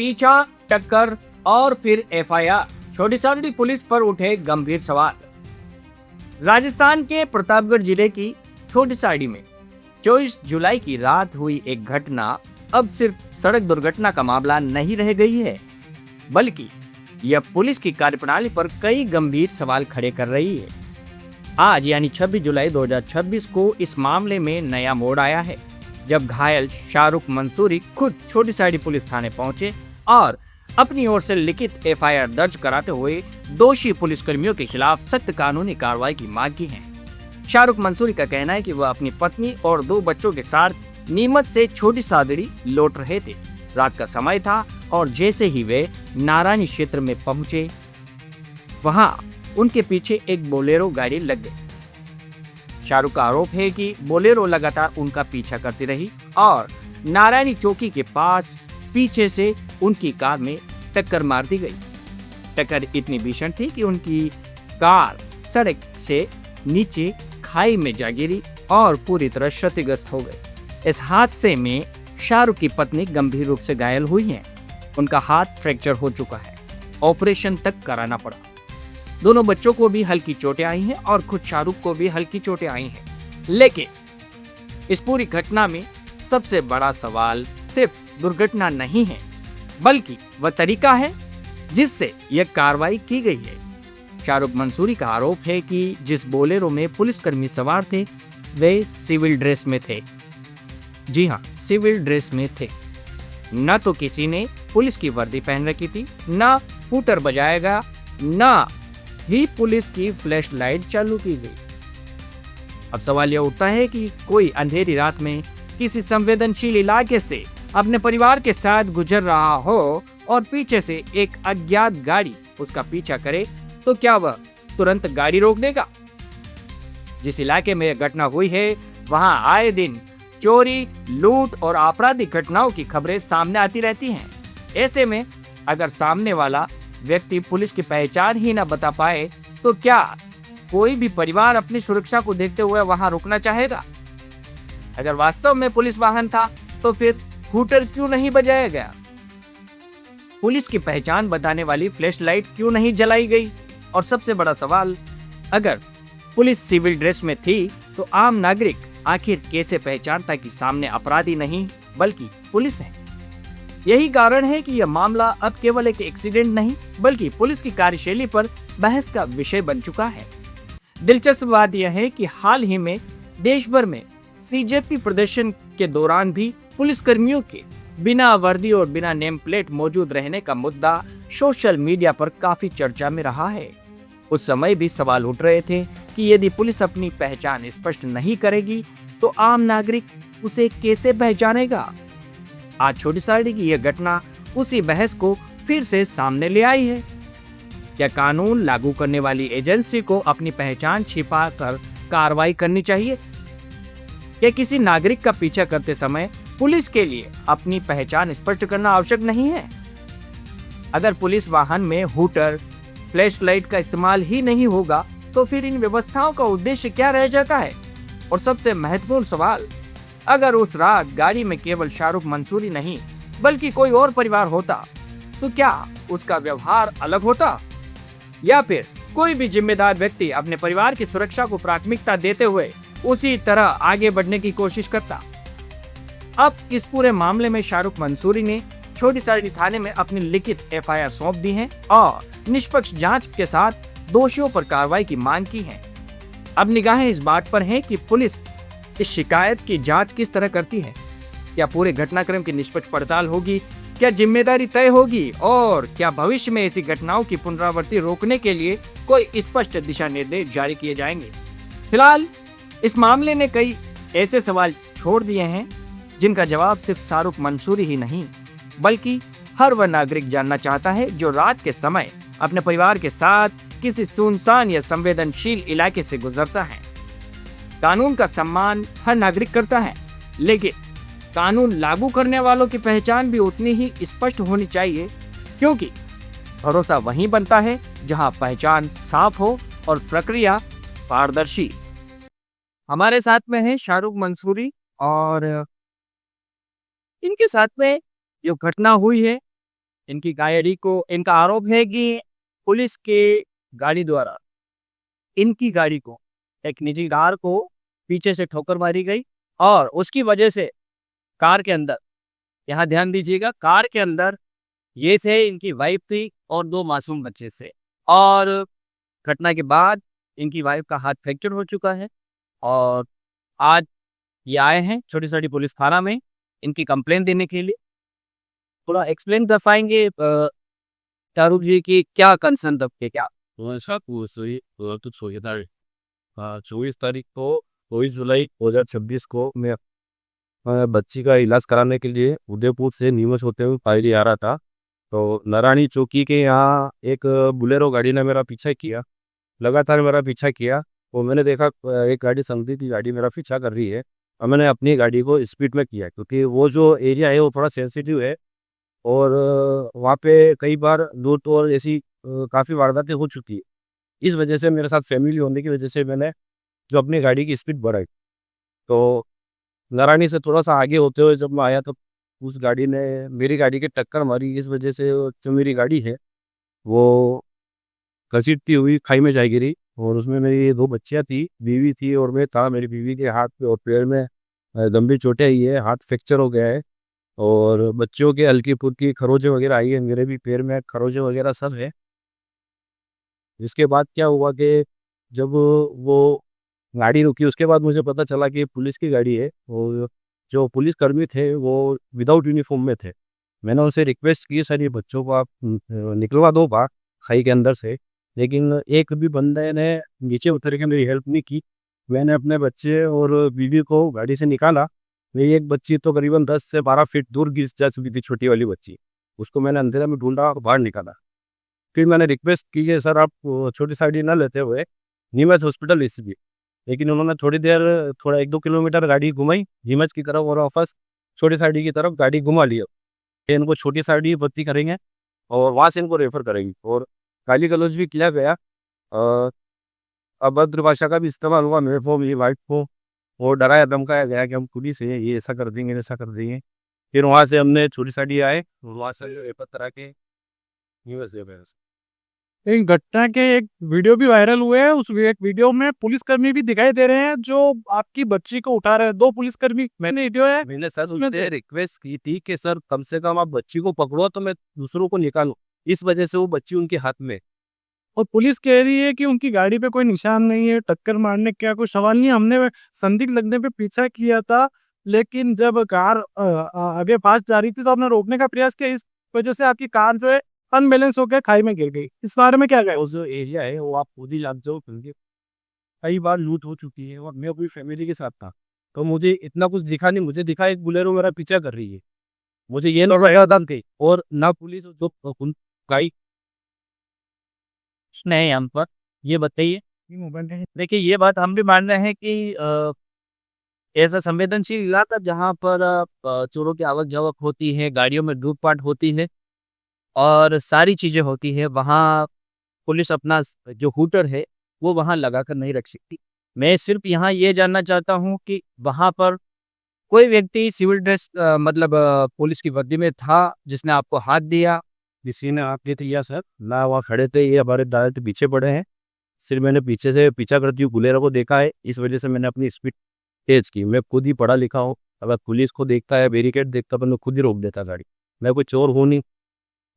पीछा, टक्कर और फिर एफआईआर। छोटी सादड़ी पुलिस पर उठे गंभीर सवाल। राजस्थान के प्रतापगढ़ जिले की छोटी सादड़ी में 24 जुलाई की रात हुई एक घटना अब सिर्फ सड़क दुर्घटना का मामला नहीं रह गई है, बल्कि यह पुलिस की कार्यप्रणाली पर कई गंभीर सवाल खड़े कर रही है। आज यानी 26 जुलाई 2026 को इस मामले में नया मोड़ आया है, जब घायल शाहरुख मंसूरी खुद छोटी सादड़ी पुलिस थाने पहुंचे और अपनी ओर से लिखित एफआईआर दर्ज कराते हुए दोषी पुलिसकर्मियों के खिलाफ सख्त कानूनी कार्रवाई की मांग की है। शाहरुख मंसूरी का कहना है कि वह अपनी पत्नी और 2 बच्चों के साथ नीमच से छोटी सादड़ी लौट रहे थे। रात का समय था और जैसे ही वे नारायणी क्षेत्र में पहुंचे, वहां उनके पीछे एक बोलेरो गाड़ी लग गई। शाहरुख का आरोप है कि बोलेरो लगातार उनका पीछा करती रही और नारायणी चौकी के पास पीछे से उनकी कार में टक्कर मार दी गई। टक्कर इतनी भीषण थी कि उनकी कार सड़क से नीचे खाई में जा गिरी और पूरी तरह क्षतिग्रस्त हो गई। इस हादसे में शाहरुख की पत्नी गंभीर रूप से घायल हुई है। उनका हाथ फ्रैक्चर हो चुका है, ऑपरेशन तक कराना पड़ा। दोनों बच्चों को भी हल्की चोटें आई हैं और खुद शाहरुख को भी हल्की चोटें आई हैं। लेकिन इस पूरी घटना में सबसे बड़ा सवाल सिर्फ दुर्घटना नहीं है, बल्कि वह तरीका है जिससे यह कार्रवाई की गई है। शाहरुख मंसूरी का आरोप है कि जिस बोलेरो में पुलिसकर्मी सवार थे, वे सिविल ड्रेस में थे। जी हाँ, सिविल ड्रेस में थे। न तो किसी ने पुलिस की वर्दी पहन रखी थी, न हूटर बजाया गया, न ही पुलिस की फ्लैश लाइट चालू की गई। अब सवाल यह उठता है कि कोई अंधेरी रात में किसी संवेदनशील इलाके से अपने परिवार के साथ गुजर रहा हो और पीछे से एक अज्ञात गाड़ी उसका पीछा करे, तो क्या वह तुरंत गाड़ी रोक देगा? जिस इलाके में यह घटना हुई है, वहां आए दिन चोरी, लूट और आपराधिक घटनाओं की खबरें सामने आती रहती हैं। ऐसे में अगर सामने वाला व्यक्ति पुलिस की पहचान ही न बता पाए, तो क्या कोई भी परिवार अपनी सुरक्षा को देखते हुए वहां रुकना चाहेगा? अगर वास्तव में पुलिस वाहन था, तो फिर हूटर क्यों नहीं बजाया गया? पुलिस की पहचान बताने वाली फ्लैश लाइट क्यों नहीं जलाई गई? और सबसे बड़ा सवाल, अगर पुलिस सिविल ड्रेस में थी, तो आम नागरिक आखिर कैसे पहचानता कि सामने अपराधी नहीं बल्कि पुलिस है? यही कारण है कि यह मामला अब केवल एक एक्सीडेंट नहीं, बल्कि पुलिस की कार्यशैली पर बहस का विषय बन चुका है। दिलचस्प बात यह है कि हाल ही में देश भर में सीजेपी प्रदर्शन के दौरान भी पुलिसकर्मियों के बिना वर्दी और बिना नेम प्लेट मौजूद रहने का मुद्दा सोशल मीडिया पर काफी चर्चा में रहा है। उस समय भी सवाल उठ रहे थे कि यदि पुलिस अपनी पहचान स्पष्ट नहीं करेगी, तो आम नागरिक उसे कैसे पहचानेगा? आज छोटी सादड़ी की यह घटना उसी बहस को फिर से सामने ले आई है। क्या कानून लागू करने वाली एजेंसी को अपनी पहचान छिपा कर कार्रवाई करनी चाहिए? क्या किसी नागरिक का पीछा करते समय पुलिस के लिए अपनी पहचान स्पष्ट करना आवश्यक नहीं है? अगर पुलिस वाहन में हूटर, फ्लैश लाइट का इस्तेमाल ही नहीं होगा, तो फिर इन व्यवस्थाओं का उद्देश्य क्या रह जाता है? और सबसे महत्वपूर्ण सवाल, अगर उस रात गाड़ी में केवल शाहरुख मंसूरी नहीं बल्कि कोई और परिवार होता, तो क्या उसका व्यवहार अलग होता? या फिर कोई भी जिम्मेदार व्यक्ति अपने परिवार की सुरक्षा को प्राथमिकता देते हुए उसी तरह आगे बढ़ने की कोशिश करता? अब इस पूरे मामले में शाहरुख मंसूरी ने छोटी सादड़ी थाने में अपनी लिखित एफआईआर सौंप दी है और निष्पक्ष जांच के साथ दोषियों पर कार्रवाई की मांग की है। अब निगाहें इस बात पर हैं कि पुलिस इस शिकायत की जांच किस तरह करती है। क्या पूरे घटनाक्रम की निष्पक्ष पड़ताल होगी? क्या जिम्मेदारी तय होगी? और क्या भविष्य में ऐसी घटनाओं की पुनरावृत्ति रोकने के लिए कोई स्पष्ट दिशा निर्देश जारी किए जाएंगे? फिलहाल इस मामले ने कई ऐसे सवाल छोड़ दिए हैं जिनका जवाब सिर्फ शाहरुख मंसूरी ही नहीं, बल्कि हर वह नागरिक जानना चाहता है जो रात के समय अपने परिवार के साथ किसी सुनसान या संवेदनशील इलाके से गुजरता है। कानून का सम्मान हर नागरिक करता है, लेकिन कानून लागू करने वालों की पहचान भी उतनी ही स्पष्ट होनी चाहिए, क्योंकि भरोसा वहीं बनता है जहां पहचान साफ हो और प्रक्रिया पारदर्शी। हमारे साथ में है शाहरुख मंसूरी और इनके साथ में जो घटना हुई है इनका आरोप है कि पुलिस के गाड़ी द्वारा इनकी गाड़ी को, एक निजी कार को पीछे से ठोकर मारी गई और उसकी वजह से कार के अंदर, यहाँ ध्यान दीजिएगा, कार के अंदर ये थे, इनकी वाइफ थी और 2 मासूम बच्चे थे। और घटना के बाद इनकी वाइफ का हाथ फ्रैक्चर हो चुका है और आज ये आए हैं छोटी साड़ी पुलिस थाना में इनकी कंप्लेंट देने के लिए। थोड़ा एक्सप्लेन कर पाएंगे शाहरुख जी की क्या कंसर्न तब के क्या? 24 तारीख को 22 जुलाई 2026 को मैं बच्ची का इलाज कराने के लिए उदयपुर से नीमच होते हुए पायरी आ रहा था। तो नारायणी चौकी के यहाँ एक बुलेरो गाड़ी ने मेरा पीछा किया, लगातार मेरा पीछा किया। और मैंने देखा एक गाड़ी संदिग्ध गाड़ी मेरा पीछा कर रही है और मैंने अपनी गाड़ी को स्पीड में किया, क्योंकि वो जो एरिया है वो थोड़ा सेंसिटिव है और वहाँ पे कई बार लूट और ऐसी काफ़ी वारदातें हो चुकी है। इस वजह से मेरे साथ फैमिली होने की वजह से मैंने जो अपनी गाड़ी की स्पीड बढ़ाई, तो नारायणी से थोड़ा सा आगे होते हुए जब मैं आया तो उस गाड़ी ने मेरी गाड़ी की टक्कर मारी। इस वजह से जो मेरी गाड़ी है वो घसीटती हुई खाई में जा गिरी और उसमें मेरी 2 बच्चियाँ थी, बीवी थी और मैं था। मेरी बीवी के हाथ पे और पैर में गंभीर चोटें आई है, हाथ फ्रैक्चर हो गया है और बच्चों के हल्की फुल्की खरोचे वगैरह आई है, मेरे भी पैर में खरोचे वगैरह सब है। इसके बाद क्या हुआ कि जब वो गाड़ी रुकी उसके बाद मुझे पता चला कि पुलिस की गाड़ी है और जो पुलिसकर्मी थे वो विदाउट यूनिफॉर्म में थे। मैंने उनसे रिक्वेस्ट की, सर ये बच्चों को आप निकलवा दो बाहर खाई के अंदर से, लेकिन एक भी बंदे ने नीचे उतर के मेरी हेल्प नहीं की। मैंने अपने बच्चे और बीवी को गाड़ी से निकाला। मेरी एक बच्ची तो करीबन 10 से 12 फीट दूर गिर जा चुकी थी, छोटी वाली बच्ची, उसको मैंने अंधेरे में ढूंढा और बाहर निकाला। फिर मैंने रिक्वेस्ट की कि सर आप छोटी साइड ना लेते हुए नीमच हॉस्पिटल इसलिए, लेकिन उन्होंने थोड़ी देर, थोड़ा 1-2 किलोमीटर गाड़ी घुमाई नीमच की तरफ और वापस छोटी साइड की तरफ गाड़ी घुमा लिया। फिर इनको छोटी साइड ही भर्ती करेंगे और वहाँ से इनको रेफर करेंगे। और गाली गलौज भी किया गया, अभद्र भाषा का भी इस्तेमाल हुआ मेरे को, मेरी वाइफ को, और डराया धमकाया गया कि हम पुलिस है, ये ऐसा कर देंगे ऐसा कर देंगे। फिर वहाँ से हमने छोटी साइड आए और वहाँ से रेफर करा के यूएस दे गए। एक घटना के एक वीडियो भी वायरल हुए हैं। उस एक वीडियो में पुलिसकर्मी भी दिखाई दे रहे हैं जो आपकी बच्ची को उठा रहे हैं। 2 पुलिसकर्मी मैंने वीडियो है। मैंने सर उनसे रिक्वेस्ट की थी कि सर कम से कम आप बच्ची को पकड़ो तो मैं दूसरों को निकालूं, इस वजह से वो बच्ची उनके हाथ में। और पुलिस कह रही है कि उनकी गाड़ी पे कोई निशान नहीं है, टक्कर मारने का कोई सवाल नहीं है। हमने संदिग्ध लगने पे पीछा किया था, लेकिन जब कार आगे फास्ट जा रही थी तो हमने रोकने का प्रयास किया। इस वजह से आपकी कार जो है अनबैलेंस होकर खाई में गिर गई। इस बारे में क्या कहें? वो जो एरिया है वो आप खुद ही जान जाओ, क्योंकि कई बार लूट हो चुकी है और मैं अपनी फैमिली के साथ था, तो मुझे इतना कुछ दिखा नहीं। मुझे दिखा एक बुलेरो मेरा पीछा कर रही है, मुझे ये लगा थे और ना पुलिस जो गाड़ी नहीं, हम पर ये बताइए। देखिए, ये बात हम भी मान रहे हैं कि ऐसा संवेदनशील इलाका जहाँ पर चोरों की आवक जावक होती है, गाड़ियों में लूटपाट होती है और सारी चीजें होती है, वहाँ पुलिस अपना जो हूटर है वो वहाँ लगा कर नहीं रख सकती। मैं सिर्फ यहाँ ये जानना चाहता हूँ कि वहाँ पर कोई व्यक्ति सिविल ड्रेस मतलब पुलिस की वर्दी में था जिसने आपको हाथ दिया? किसी ने आपके दिया सर ना, वहाँ खड़े थे, ये हमारे डायरेक्ट पीछे पड़े हैं। सिर्फ मैंने पीछे से पीछा करती हुई बुलेरो को देखा है, इस वजह से मैंने अपनी स्पीड तेज की। मैं खुद ही पढ़ा लिखा हूँ, अगर पुलिस को देखता है बैरिकेड देखता तो मैं खुद ही रोक देता गाड़ी। मैं कोई चोर हूँ नहीं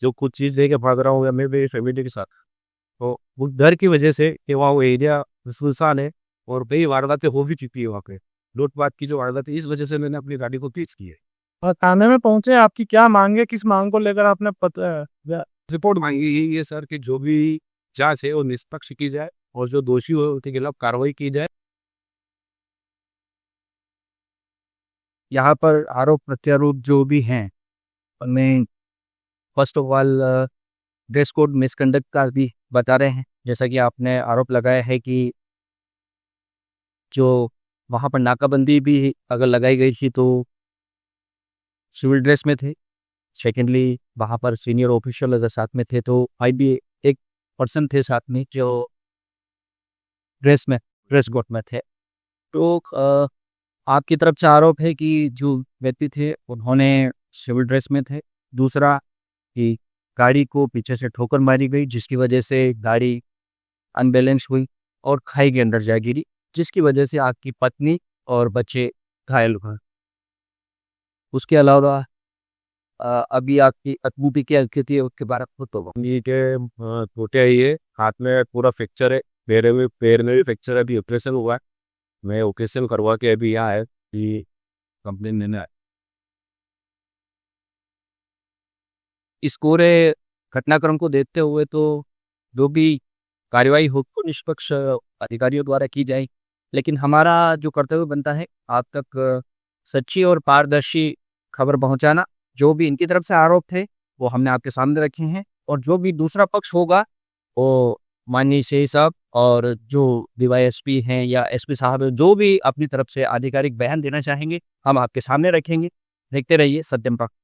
जो कुछ चीज़ दे के भाग रहा हूँ, या मैं मेरी फैमिली के साथ। तो उस डर की वजह से कि वहाँ वो एरिया सुनसान है और कई वारदातें हो भी चुकी है वहाँ पे, लूटपाट की जो वारदात है, इस वजह से मैंने अपनी गाड़ी को तेज की है। और थाने में पहुंचे, आपकी क्या मांग है? किस मांग को लेकर आपने रिपोर्ट मांगी यही है सर कि जो भी जांच है वो निष्पक्ष की जाए और जो दोषी हो उनके खिलाफ कार्रवाई की जाए। यहाँ पर आरोप प्रत्यारोप जो भी हैं उनमें first of all dress code misconduct का भी बता रहे हैं, जैसा कि आपने आरोप लगाया है कि जो वहाँ पर नाकाबंदी भी अगर लगाई गई थी तो सिविल ड्रेस में थे। सेकेंडली वहाँ पर सीनियर ऑफिशियल अगर साथ में थे तो आई भी एक पर्सन थे साथ में जो ड्रेस कोड में थे। तो आपकी तरफ से आरोप है कि जो व्यक्ति थे उन्होंने सिविल ड्रेस में थे। दूसरा कि गाड़ी को पीछे से ठोकर मारी गई, जिसकी वजह से गाड़ी अनबैलेंस हुई और खाई के अंदर जा गिरी, जिसकी वजह से आपकी पत्नी और बच्चे घायल हुए। उसके अलावा अभी आपकी अतबू की क्या स्थिति है उसके बारे में तो ये के टूटे ही है, हाथ में पूरा फ्रैक्चर है, पैर में भी फ्रैक्चर है, अभी ऑपरेशन हुआ है। मैं ऑपरेशन करवा के अभी यहाँ है कि कंप्लेन लेने आया। इस पूरे घटनाक्रम को देखते हुए तो जो भी कार्रवाई हो तो निष्पक्ष अधिकारियों द्वारा की जाए, लेकिन हमारा जो कर्तव्य बनता है आप तक सच्ची और पारदर्शी खबर पहुंचाना। जो भी इनकी तरफ से आरोप थे वो हमने आपके सामने रखे हैं, और जो भी दूसरा पक्ष होगा वो माननीय सीआई साहब और जो डीवाईएसपी हैं या एसपी साहब हैं, जो भी अपनी तरफ से आधिकारिक बयान देना चाहेंगे हम आपके सामने रखेंगे। देखते रहिए सत्यम पक्ष।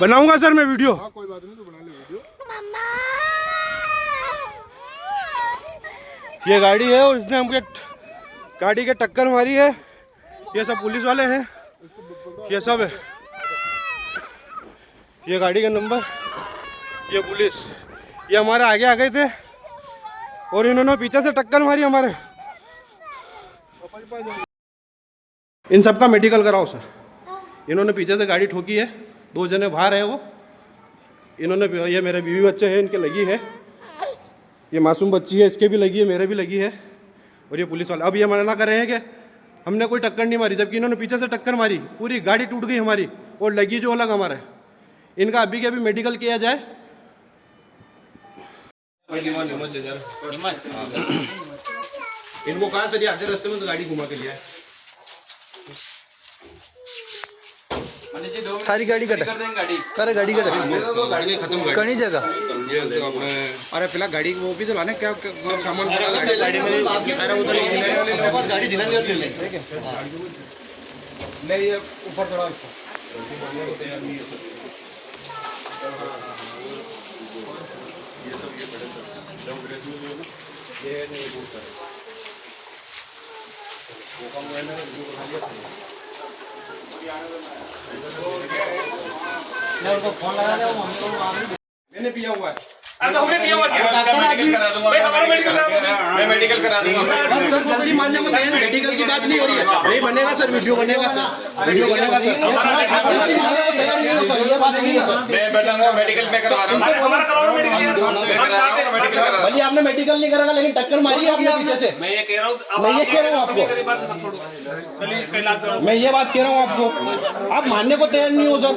बनाऊंगा सर मैं वीडियो। हाँ कोई बात नहीं, तो बना ले वीडियो। ये गाड़ी है और इसने हमके गाड़ी के टक्कर मारी है। ये सब पुलिस वाले हैं, ये सब है। ये गाड़ी का नंबर, ये पुलिस, ये हमारे आगे आ गए थे और इन्होंने पीछे से टक्कर मारी हमारे। इन सब का मेडिकल कराओ सर। इन्होंने पीछे से गाड़ी ठोकी है, 2 जने बाहर है वो। इन्होंने, ये मेरे बीवी बच्चे हैं, इनके लगी है। ये मासूम बच्ची है, इसके भी लगी है, मेरे भी लगी है। और ये पुलिस वाले अब ये मना कर रहे हैं कि हमने कोई टक्कर नहीं मारी, जबकि इन्होंने पीछे से टक्कर मारी, पूरी गाड़ी टूट गई हमारी और लगी जो अलग हमारे। इनका अभी के अभी मेडिकल किया जाए। इनको कहा सर, आधे रास्ते में तो गाड़ी घुमा के लिया है। सारी गाड़ी कट कर देंगे, सारे गाड़ी कट गाड़ी खत्म कहीं जगह। अरे फिलहाल गाड़ी वो भी तो लाने, क्या सामान गाड़ी में गाड़ी जिला ले ले ऊपर थोड़ा मैंने पिया हुआ है। तो हमने पिया हुआ क्या? भाई हमारा मेडिकल करा दो, मैं मेडिकल करा दूंगा। सर जल्दी मानने को तैयार, मेडिकल की बात नहीं हो रही है। नहीं बनेगा सर, वीडियो बनेगा सर, वीडियो बनेगा सर। मैं बैठूंगा, मेडिकल में करवा रहा हूं। हमारा कराओ मेडिकल, हम चाहते हैं मेडिकल करा। भले आपने मेडिकल नहीं करा, लेकिन टक्कर मारी है आपने पीछे से। मैं ये कह रहा हूं, मैं ये कह रहा हूं आपको, चलिए इसका इलाज कराओ। मैं ये बात कह रहा हूँ आपको, आप मानने को तैयार नहीं हो सर।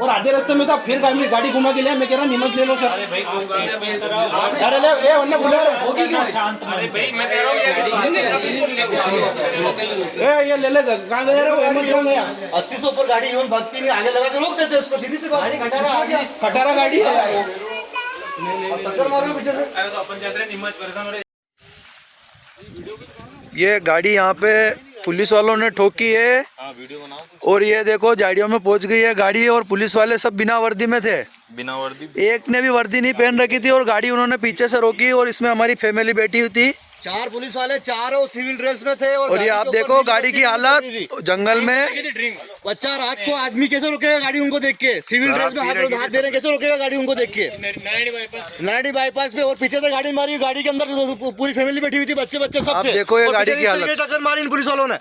और आधे रास्ते में साहब फिर गाड़ी घुमा के लिया। मैं कह रहा हूँ निमक ले लो सर। अरे भाई अरे ले ये वरना बुला रहे होगी क्यों? अरे भाई मैं कह रहा हूं ये ले ले, कहाँ गया रे वो? अहमद कहाँ गया? 80 से ऊपर गाड़ी यूं भागती नहीं, आगे लगा के रोक देते इसको, सीधी सी बात। खटारा गाड़ी है यार वो। टक्कर मारो पीछे से। ये गाड़ी यहाँ पे पुलिस वालों ने ठोकी है और ये देखो झाड़ियों में पहुंच गई है गाड़ी। और पुलिस वाले सब बिना वर्दी में थे, बिना वर्दी। एक ने भी वर्दी नहीं पहन रखी थी और गाड़ी उन्होंने पीछे से रोकी और इसमें हमारी फैमिली बैठी हुई थी। 4 पुलिस वाले, चारों सिविल ड्रेस में थे और ये आप देखो गाड़ी की हालत जंगल में। बच्चा रात को आदमी कैसे रुकेगा गाड़ी उनको देख के? सिविल ड्रेस में हाथ दे रहे हैं, कैसे रुकेगा गाड़ी उनको देख के? नारायणी बाईपास पे, और पीछे से गाड़ी मारी, गाड़ी के अंदर पूरी फैमिली बैठी हुई थी, बच्चे बच्चे सब आप थे। देखो ये और गाड़ी पीछे की से हालत। टक्कर मारी इन पुलिस वालों ने।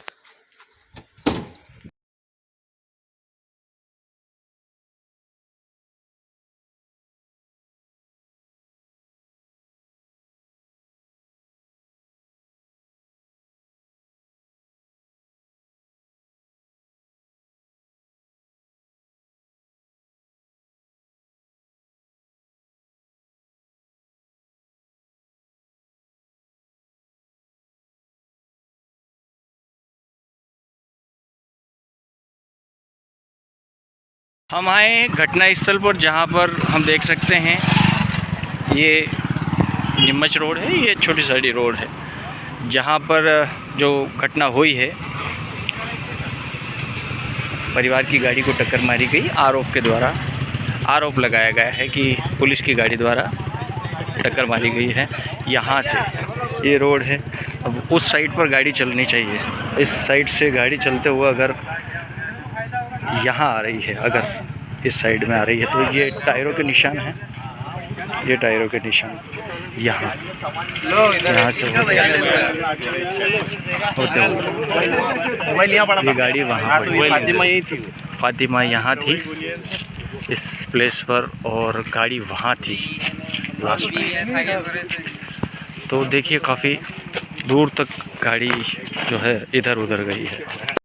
हम आए हैं घटना स्थल पर, जहां पर हम देख सकते हैं ये नीमच रोड है, ये छोटी साड़ी रोड है, जहां पर जो घटना हुई है, परिवार की गाड़ी को टक्कर मारी गई। आरोप लगाया गया है कि पुलिस की गाड़ी द्वारा टक्कर मारी गई है। यहाँ से ये रोड है, अब उस साइड पर गाड़ी चलनी चाहिए, इस साइड से गाड़ी चलते हुए अगर यहाँ आ रही है, अगर इस साइड में आ रही है, तो ये टायरों के निशान हैं, ये टायरों के निशान यहाँ से होते हुए ये गाड़ी वहाँ पर, फातिमा यहाँ थी इस प्लेस पर और गाड़ी वहाँ थी लास्ट में। तो देखिए काफ़ी दूर तक गाड़ी जो है इधर उधर गई है।